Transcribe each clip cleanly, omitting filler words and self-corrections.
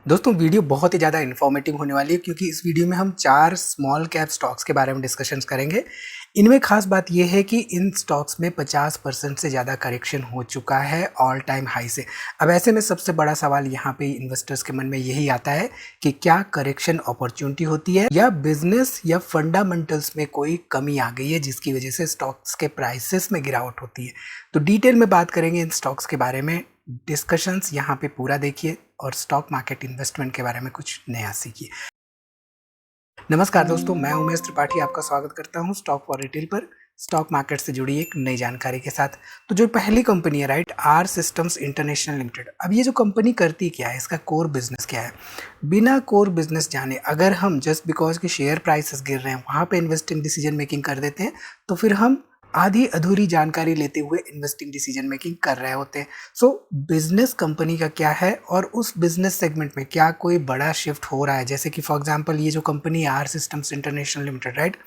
दोस्तों वीडियो बहुत ही ज़्यादा इन्फॉर्मेटिव होने वाली है क्योंकि इस वीडियो में हम 4 स्मॉल कैप स्टॉक्स के बारे में डिस्कशंस करेंगे। इनमें खास बात यह है कि इन स्टॉक्स में 50% से ज़्यादा करेक्शन हो चुका है ऑल टाइम हाई से। अब ऐसे में सबसे बड़ा सवाल यहाँ पे इन्वेस्टर्स के मन में यही आता है कि क्या करेक्शन अपॉर्चुनिटी होती है या बिजनेस या फंडामेंटल्स में कोई कमी आ गई है जिसकी वजह से स्टॉक्स के प्राइसेस में गिरावट होती है। तो डिटेल में बात करेंगे इन स्टॉक्स के बारे में। डिस्कशंस यहाँ पे पूरा देखिए और स्टॉक मार्केट इन्वेस्टमेंट के बारे में कुछ नया सीखिए। नमस्कार दोस्तों, मैं उमेश त्रिपाठी आपका स्वागत करता हूँ स्टॉक फॉर रिटेल पर स्टॉक मार्केट से जुड़ी एक नई जानकारी के साथ। तो जो पहली कंपनी है right, R systems international limited. अब ये जो कंपनी करती क्या है, इसका कोर बिजनेस क्या है, बिना कोर बिजनेस जाने अगर हम जस्ट बिकॉज के शेयर प्राइसेस गिर रहे हैं वहाँ पे इन्वेस्टिंग डिसीजन मेकिंग कर देते हैं तो फिर हम आधी अधूरी जानकारी लेते हुए इन्वेस्टिंग डिसीजन मेकिंग कर रहे होते हैं। सो बिजनेस कंपनी का क्या है और उस बिजनेस सेगमेंट में क्या कोई बड़ा शिफ्ट हो रहा है, जैसे कि फॉर एग्जांपल ये जो company R systems international limited right,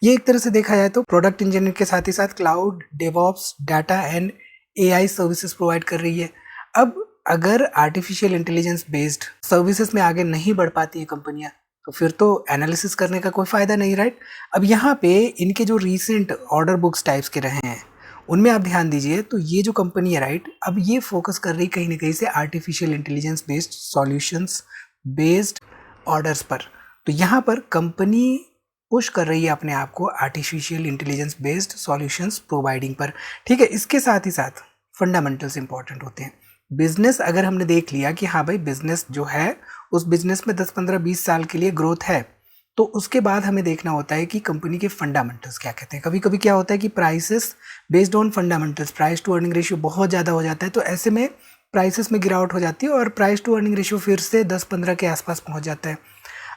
ये एक तरह से देखा जाए तो प्रोडक्ट इंजीनियरिंग के साथ ही साथ cloud, DevOps, data and AI services provide कर रही है। अब अगर आर्टिफिशियल इंटेलिजेंस बेस्ड सर्विसेज में आगे नहीं बढ़ पाती है कंपनियां तो फिर तो एनालिसिस करने का कोई फ़ायदा नहीं राइट। अब यहाँ पे इनके जो रीसेंट ऑर्डर बुक्स टाइप्स के रहे हैं उनमें आप ध्यान दीजिए तो ये जो कंपनी है राइट, अब ये फोकस कर रही कहीं ना कहीं से artificial intelligence based solutions based orders पर। तो यहाँ पर कंपनी पुश कर रही है अपने आप को artificial intelligence based solutions providing पर। ठीक है, इसके साथ ही साथ फंडामेंटल्स इंपॉर्टेंट होते हैं। बिजनेस अगर हमने देख लिया कि हाँ भाई बिजनेस जो है उस बिजनेस में 10-15-20 साल के लिए ग्रोथ है, तो उसके बाद हमें देखना होता है कि कंपनी के फंडामेंटल्स क्या कहते हैं। कभी कभी क्या होता है कि prices based on fundamentals, price to earning ratio बहुत ज़्यादा हो जाता है तो ऐसे में प्राइसेस में गिरावट हो जाती है और प्राइस टू अर्निंग रेशियो फिर से 10-15 के आसपास पहुंच जाता है।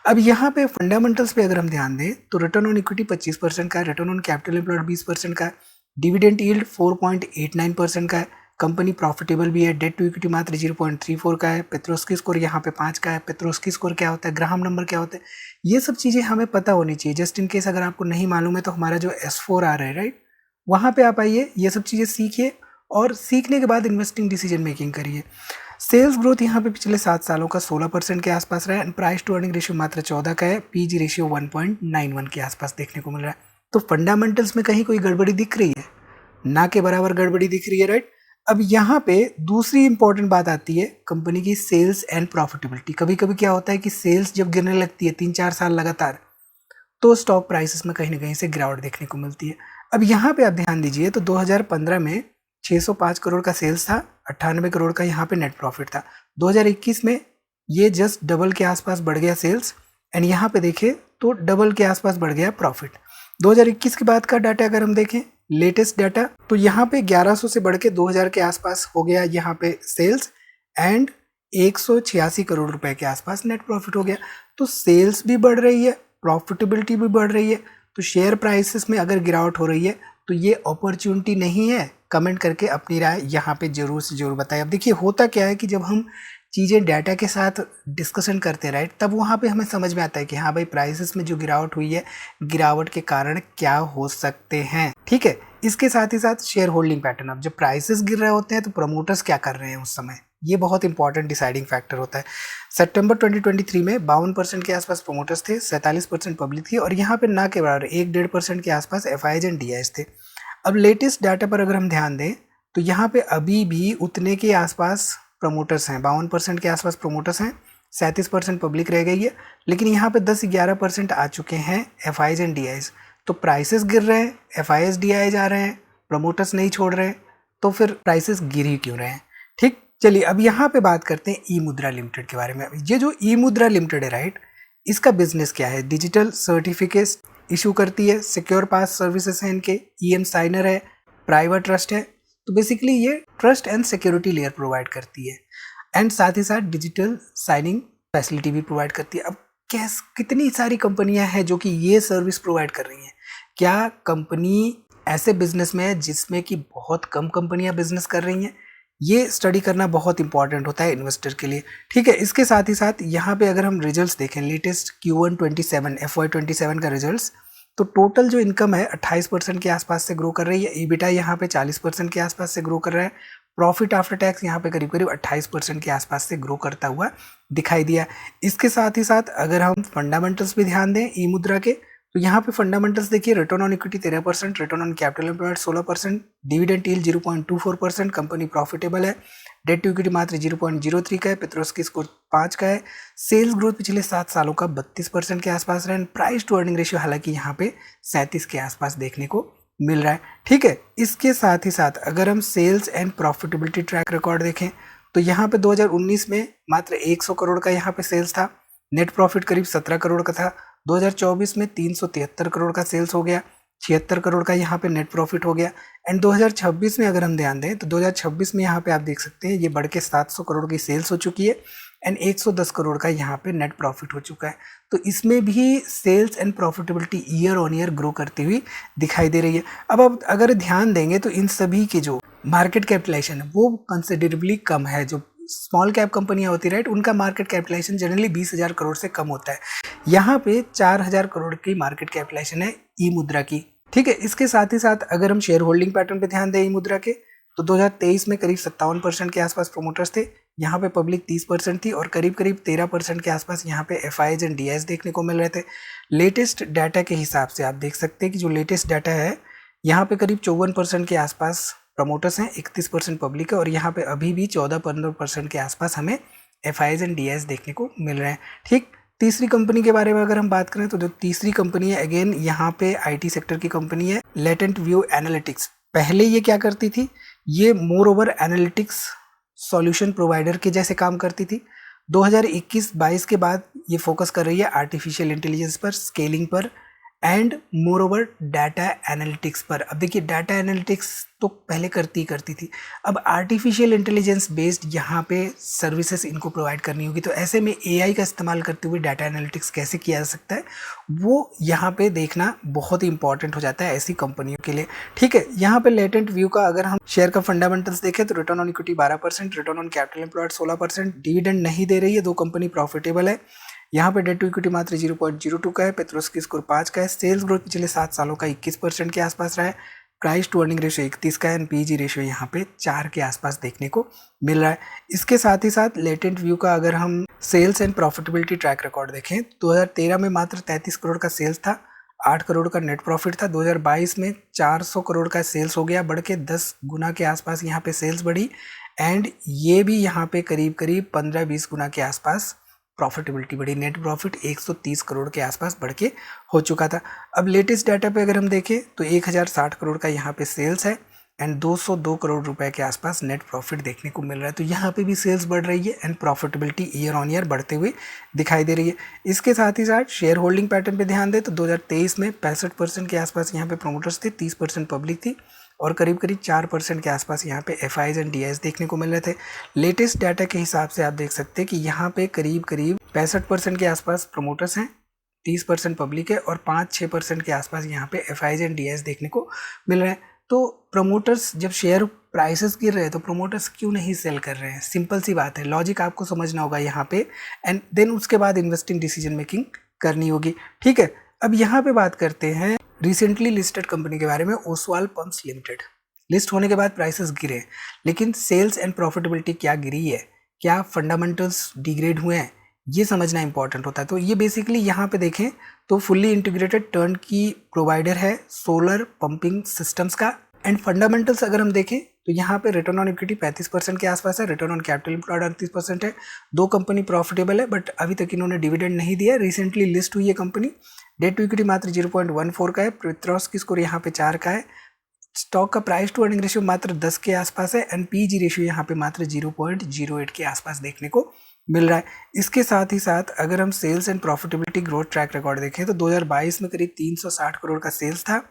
अब यहाँ पे फंडामेंटल्स पे अगर हम ध्यान दें तो रिटर्न ऑन इक्विटी 25% का है, रिटर्न ऑन कैपिटल एम्प्लॉयड 20% का है, डिविडेंड यील्ड 4.89% का है, कंपनी प्रॉफिटेबल भी है, डेट टू इक्विटी मात्र 0.34 का है, पेट्रोस्की स्कोर यहाँ पे 5 का है। पेट्रोस्की स्कोर क्या होता है, ग्राहम नंबर क्या होता है, ये सब चीज़ें हमें पता होनी चाहिए। जस्ट इन केस अगर आपको नहीं मालूम है तो हमारा जो S4 आ रहा है राइट, वहाँ पे आप आइए, ये सब चीज़ें सीखिए और सीखने के बाद इन्वेस्टिंग डिसीजन मेकिंग करिए। सेल्स ग्रोथ यहाँ पे पिछले 7 सालों का 16% के आसपास रहा है and price to earning ratio मात्र 14 का है, पीजी रेशियो 1.91 के आसपास देखने को मिल रहा है। तो फंडामेंटल्स में कहीं कोई गड़बड़ी दिख रही है, ना के बराबर गड़बड़ी दिख रही है राइट। अब यहाँ पे दूसरी इंपॉर्टेंट बात आती है कंपनी की सेल्स एंड प्रॉफिटेबिलिटी। कभी कभी क्या होता है कि सेल्स जब गिरने लगती है 3-4 साल लगातार तो स्टॉक प्राइसेस में कहीं ना कहीं से गिरावट देखने को मिलती है। अब यहाँ पे आप ध्यान दीजिए तो 2015 में 605 करोड़ का सेल्स था, 98 करोड़ का यहाँ पे नेट प्रॉफिट था। 2021 में ये जस्ट डबल के आसपास बढ़ गया सेल्स एंड यहाँ पे देखें तो डबल के आसपास बढ़ गया प्रॉफिट। 2021 के बाद का डाटा अगर हम देखें लेटेस्ट डाटा तो यहाँ पे 1100 से बढ़ के 2000 के आसपास हो गया यहाँ पे सेल्स एंड 186 करोड़ रुपए के आसपास नेट प्रॉफिट हो गया। तो सेल्स भी बढ़ रही है, प्रॉफिटेबिलिटी भी बढ़ रही है, तो शेयर प्राइसेस में अगर गिरावट हो रही है तो ये अपॉर्चुनिटी नहीं है। कमेंट करके अपनी राय यहाँ पे जरूर से जरूर बताएं। अब देखिए होता क्या है कि जब हम चीज़ें डाटा के साथ डिस्कशन करते हैं राइट, तब वहाँ पे हमें समझ में आता है कि हाँ भाई प्राइसेस में जो गिरावट हुई है, गिरावट के कारण क्या हो सकते हैं। ठीक है, इसके साथ ही साथ शेयर होल्डिंग पैटर्न। अब जब प्राइसेस गिर रहे होते हैं तो प्रमोटर्स क्या कर रहे हैं उस समय, ये बहुत इंपॉर्टेंट डिसाइडिंग फैक्टर होता है। सितंबर 2023 में 52% के आसपास प्रमोटर्स थे, 47% पब्लिक थी और यहाँ पे ना के बराबर 1-1.5% के आसपास FIs एंड DIs थे। अब लेटेस्ट डाटा पर अगर हम ध्यान दें तो यहाँ पे अभी भी उतने के आसपास प्रमोटर्स हैं, 52% के आसपास प्रमोटर्स हैं, 37% पब्लिक रह गई है, लेकिन यहाँ पे 10-11% आ चुके हैं FIs एंड DIs। तो प्राइसेस गिर रहे हैं, FIs DIs आ रहे हैं, प्रमोटर्स नहीं छोड़ रहे हैं, तो फिर प्राइसेस गिर ही क्यों रहे हैं। ठीक, चलिए अब यहाँ पे बात करते हैं ई मुद्रा लिमिटेड के बारे में। ये जो ई मुद्रा लिमिटेड है राइट, इसका बिजनेस क्या है, डिजिटल सर्टिफिकेट इशू करती है, सिक्योर पास सर्विसेज हैं इनके, EM साइनर है, प्राइवेट ट्रस्ट है। तो बेसिकली ये trust and security layer provide करती है एंड साथ ही साथ डिजिटल साइनिंग फैसिलिटी भी प्रोवाइड करती है। अब कितनी सारी कंपनियां हैं जो कि ये सर्विस प्रोवाइड कर रही हैं। क्या कंपनी ऐसे बिजनेस में है जिसमें कि बहुत कम कंपनियां बिजनेस कर रही हैं, ये स्टडी करना बहुत इंपॉर्टेंट होता है इन्वेस्टर के लिए। ठीक है, इसके साथ ही साथ यहाँ पे अगर हम रिजल्ट्स देखें लेटेस्ट Q1 27 FY 27 का रिजल्ट्स, तो टोटल जो इनकम है 28% के आसपास से ग्रो कर रही है, EBITDA यहाँ पे 40% के आसपास से ग्रो कर रहा है, प्रॉफिट आफ्टर टैक्स यहाँ पे करीब करीब 28% के आसपास से ग्रो करता हुआ दिखाई दिया। इसके साथ ही साथ अगर हम फंडामेंटल्स पे ध्यान दें ई मुद्रा के, तो यहाँ पे फंडामेंटल्स देखिए, return on equity 13%, return on capital employed 16%, dividend yield 0.24%, company profitable है, डेट टू इक्विटी मात्र 0.03 का है, पेट्रोस्की स्कोर 5 का है, सेल्स ग्रोथ पिछले 7 सालों का 32% के आसपास रहा है, प्राइस टू अर्निंग रेशियो हालांकि यहाँ पे 37 के आसपास देखने को मिल रहा है। ठीक है, इसके साथ ही साथ अगर हम sales and profitability track record देखें तो यहाँ पे 2019 में मात्र 100 करोड़ का यहाँ पे सेल्स था, नेट प्रॉफिट करीब 17 करोड़ का था। 2024 में 373 करोड़ का सेल्स हो गया, 76 करोड़ का यहाँ पे नेट प्रॉफिट हो गया। एंड 2026 में अगर हम ध्यान दें तो 2026 में यहाँ पे आप देख सकते हैं ये बढ़ के 700 करोड़ की सेल्स हो चुकी है एंड 110 करोड़ का यहाँ पे नेट प्रॉफिट हो चुका है। तो इसमें भी sales and profitability year on year grow करती हुई दिखाई दे रही है। अब अगर ध्यान देंगे तो इन सभी के जो मार्केट कैपिटलाइजेशन है वो कंसिडरेबली कम है। जो स्मॉल कैप कंपनियां होती राइट, उनका मार्केट कैपिटलाइजेशन जनरली 20,000 करोड़ से कम होता है। यहाँ पे 4,000 करोड़ की मार्केट कैपिटलाइजेशन है ई मुद्रा की। ठीक है, इसके साथ ही साथ अगर हम शेयर होल्डिंग पैटर्न पे ध्यान दें ई मुद्रा के, तो 2023 में करीब 57% के आसपास प्रोमोटर्स थे, यहाँ पे पब्लिक 30% थी और करीब करीब 13% के आसपास यहाँ पे एफआईज एंड डीआईज देखने को मिल रहे थे। लेटेस्ट डाटा के हिसाब से आप देख सकते हैं कि जो लेटेस्ट डाटा है यहाँ पे करीब 54% के आसपास प्रमोटर्स हैं, 31% पब्लिक है और यहाँ पे अभी भी 14-15% के आसपास हमें एफआईज एंड डीआईज देखने को मिल रहे हैं। ठीक, तीसरी कंपनी के बारे में अगर हम बात करें तो जो तीसरी कंपनी है अगेन यहाँ पे आईटी सेक्टर की कंपनी है, लेटेंट व्यू एनालिटिक्स। पहले ये क्या करती थी, ये more over analytics solution provider के जैसे काम करती थी। 2021-22 के बाद ये फोकस कर रही है आर्टिफिशियल इंटेलिजेंस पर, स्केलिंग पर and more over data analytics पर। अब देखिए डाटा एनालिटिक्स तो पहले करती थी, अब आर्टिफिशियल इंटेलिजेंस बेस्ड यहाँ पे सर्विसेज इनको प्रोवाइड करनी होगी। तो ऐसे में एआई का इस्तेमाल करते हुए डाटा एनालिटिक्स कैसे किया जा सकता है वो यहाँ पे देखना बहुत ही इंपॉर्टेंट हो जाता है ऐसी कंपनियों के लिए। ठीक है, यहाँ पे लेटेंट व्यू का अगर हम शेयर का फंडामेंटल्स देखें तो return on equity 12%, return on capital employed 16%, dividend नहीं दे रही है, दो कंपनी प्रॉफिटेबल है, यहाँ पे डेट टू इक्विटी मात्र 0.02 का है, पेट्रोस्की स्कोर 5 का है, सेल्स ग्रोथ पिछले 7 सालों का 21% के आसपास रहा है, प्राइस टू अर्निंग रेशियो 31 का है एंड पीजी रेशियो यहाँ पे 4 के आसपास देखने को मिल रहा है। इसके साथ ही साथ लेटेंट व्यू का अगर हम sales and profitability track record देखें, 2013 में मात्र 33 करोड़ का सेल्स था, 8 करोड़ का नेट प्रॉफिट था। 2022 में 400 करोड़ का सेल्स हो गया, बढ़ के 10 गुना के आसपास यहाँ पे सेल्स बढ़ी एंड ये भी यहाँ पे करीब करीब 15-20 गुना के आसपास प्रॉफिटेबिलिटी बढ़ी, नेट प्रॉफिट 130 करोड़ के आसपास बढ़ के हो चुका था। अब लेटेस्ट डाटा पे अगर हम देखें तो 1060 करोड़ का यहाँ पे सेल्स है एंड 202 करोड़ रुपए के आसपास नेट प्रॉफिट देखने को मिल रहा है। तो यहाँ पे भी सेल्स बढ़ रही है and profitability year on year बढ़ते हुए दिखाई दे रही है। इसके साथ ही साथ शेयर होल्डिंग पैटर्न पे ध्यान दें तो 2023 में 65% के आसपास यहाँ पे प्रोमोटर्स थे, 30% पब्लिक थी और करीब करीब 4% के आसपास यहाँ पे एफआईज एंड डीआईज देखने को मिल रहे थे। लेटेस्ट डाटा के हिसाब से आप देख सकते हैं कि यहाँ पे करीब करीब 65% के आसपास प्रमोटर्स हैं, 30% पब्लिक है और 5-6% के आसपास यहाँ पे एफआईज एंड डीआईज देखने को मिल रहे हैं। तो प्रमोटर्स जब शेयर प्राइसेस गिर रहे हैं तो प्रमोटर्स क्यों नहीं सेल कर रहे हैं? सिंपल सी बात है, लॉजिक आपको समझना होगा यहाँ पे एंड देन उसके बाद इन्वेस्टिंग डिसीजन मेकिंग करनी होगी। ठीक है, अब यहाँ पे बात करते हैं रिसेंटली लिस्टेड कंपनी के बारे में, ओसवाल पंप्स लिमिटेड। लिस्ट होने के बाद प्राइसेस गिरे, लेकिन सेल्स एंड प्रॉफिटेबिलिटी क्या गिरी है, क्या फंडामेंटल्स डिग्रेड हुए हैं, ये समझना इंपॉर्टेंट होता है। तो ये बेसिकली यहाँ पे देखें तो फुल्ली इंटीग्रेटेड टर्न की प्रोवाइडर है सोलर पंपिंग सिस्टम्स का एंड फंडामेंटल्स अगर हम देखें तो यहाँ पे रिटर्न ऑन इक्विटी 35% के आसपास है, रिटर्न ऑन कैपिटल एम्प्लॉयड 38% है, दो कंपनी प्रॉफिटेबल है बट अभी तक इन्होंने डिविडेंड नहीं दिया, रिसेंटली लिस्ट हुई है कंपनी, डेट टू इक्विटी मात्र 0.14 का है, पेट्रोस्की स्कोर यहाँ पे 4 का है, स्टॉक का प्राइस टू अर्निंग रेशियो मात्र 10 के आसपास है एंड पीजी रेशियो यहाँ पे मात्र 0.08 के आसपास देखने को मिल रहा है। इसके साथ ही साथ अगर हम sales and profitability growth track record देखें तो 2022 में करीब 360 करोड़ का सेल्स था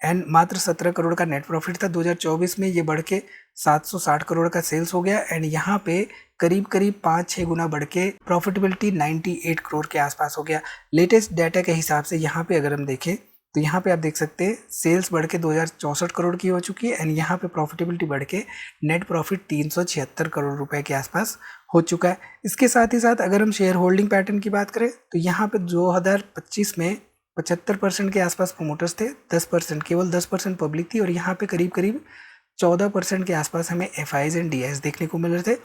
एंड मात्र 17 करोड़ का नेट प्रॉफिट था। 2024 में ये बढ़ के 760 करोड़ का सेल्स हो गया एंड यहाँ पे करीब करीब 5-6 गुना बढ़ के प्रॉफिटेबिलिटी 98 करोड़ के आसपास हो गया। लेटेस्ट डाटा के हिसाब से यहाँ पे अगर हम देखें तो यहाँ पे आप देख सकते हैं सेल्स बढ़ के 2064 करोड़ की हो चुकी है एंड यहाँ पे प्रॉफिटेबिलिटी बढ़ के नेट प्रॉफिट 376 करोड़ रुपए के आसपास हो चुका है। इसके साथ ही साथ अगर हम शेयर होल्डिंग पैटर्न की बात करें तो यहाँ पे 2025 में 75% के आसपास प्रोमोटर्स थे, 10% केवल 10% पब्लिक थी और यहाँ पे करीब करीब 14% के आसपास हमें FIs एंड DIs देखने को मिल रहे थे।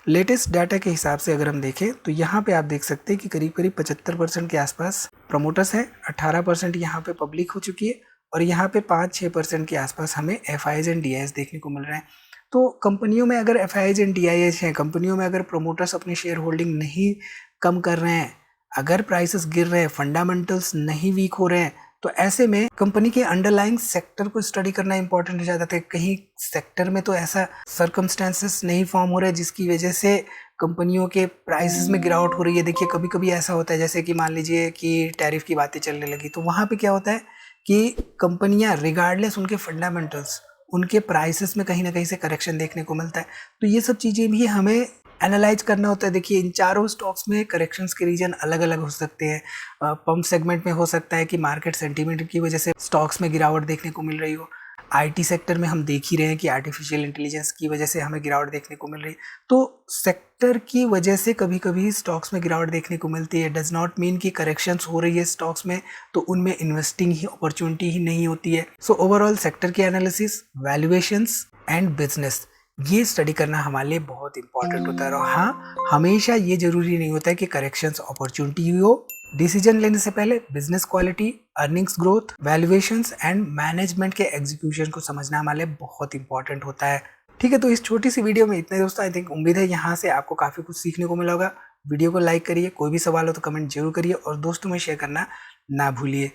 लेटेस्ट डाटा के हिसाब से अगर हम देखें तो यहाँ पे आप देख सकते हैं कि करीब करीब 75% के आसपास प्रमोटर्स हैं, 18% यहाँ पे पब्लिक हो चुकी है और यहाँ पे 5-6% के आसपास हमें FIs एंड DIs देखने को मिल रहे हैं। तो कंपनियों में अगर FIs एंड DIs हैं, कंपनियों में अगर प्रमोटर्स अपनी शेयर होल्डिंग नहीं कम कर रहे हैं, अगर प्राइसेस गिर रहे हैं, फंडामेंटल्स नहीं वीक हो रहे हैं, तो ऐसे में कंपनी के अंडरलाइंग सेक्टर को स्टडी करना इंपॉर्टेंट हो जाता है। कहीं सेक्टर में तो ऐसा सर्कमस्टेंसेस नहीं फॉर्म हो रहा है जिसकी वजह से कंपनियों के प्राइसेस में गिरावट हो रही है। देखिए कभी कभी ऐसा होता है, जैसे कि मान लीजिए कि टैरिफ की बातें चलने लगी, तो वहाँ पे क्या होता है कि कंपनियां रिगार्डलेस उनके फंडामेंटल्स, उनके प्राइसेस में कहीं ना कहीं से करेक्शन देखने को मिलता है। तो ये सब चीज़ें भी हमें एनालाइज करना होता है। देखिए इन चारों स्टॉक्स में करेक्शंस के रीजन अलग अलग हो सकते हैं। पंप सेगमेंट में हो सकता है कि मार्केट सेंटीमेंट की वजह से स्टॉक्स में गिरावट देखने को मिल रही हो। IT सेक्टर में हम देख ही रहे हैं कि आर्टिफिशियल इंटेलिजेंस की वजह से हमें गिरावट देखने को मिल रही है। तो सेक्टर की वजह से कभी कभी स्टॉक्स में गिरावट देखने को मिलती है। डज नॉट मीन कि करेक्शंस हो रही है स्टॉक्स में तो उनमें इन्वेस्टिंग ही अपॉर्चुनिटी ही नहीं होती है। सो ओवरऑल सेक्टर की एनालिसिस, वैल्यूएशंस एंड बिजनेस, ये स्टडी करना हमारे लिए बहुत इंपॉर्टेंट होता है। और हाँ, हमेशा ये जरूरी नहीं होता है कि करेक्शंस अपॉर्चुनिटी हो। डिसीजन लेने से पहले business quality, earnings growth, valuations and management के एग्जीक्यूशन को समझना हमारे लिए बहुत इंपॉर्टेंट होता है। ठीक है, तो इस छोटी सी वीडियो में इतने दोस्तों। आई थिंक उम्मीद है यहाँ से आपको काफ़ी कुछ सीखने को मिला होगा। वीडियो को लाइक करिए, कोई भी सवाल हो तो कमेंट जरूर करिए और दोस्तों में शेयर करना ना भूलिए।